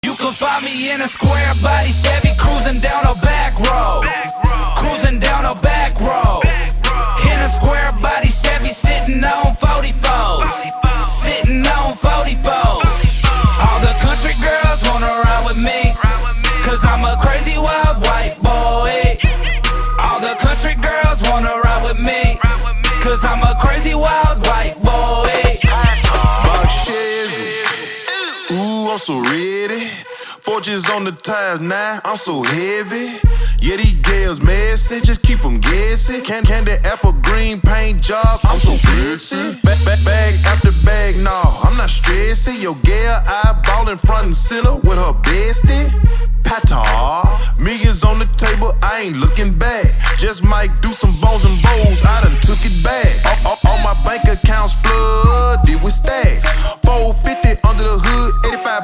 You can find me in a square body Chevy cruising down a back road. Cruising down a back road. In a square body Chevy sitting on 44s. Sitting on 44s. All the country girls wanna ride with me, cause I'm a crazy wild white boy. All the country girls wanna ride with me, cause I'm a crazy wild white boy. Box Chevy, ooh, I'm so ready. Fortunes on the tires now, I'm so heavy. Yeah, these girls messy, just keep them guessing. Candy apple green paint job, I'm so flexy. Bag after bag, nah, I'm not stressing. Your girl eyeballing front and center with her bestie. Pata, millions on the table, I ain't looking back. Just might do some bones and bowls, I done took it back. All my bank accounts flooded with stacks. 450 under the hood, 85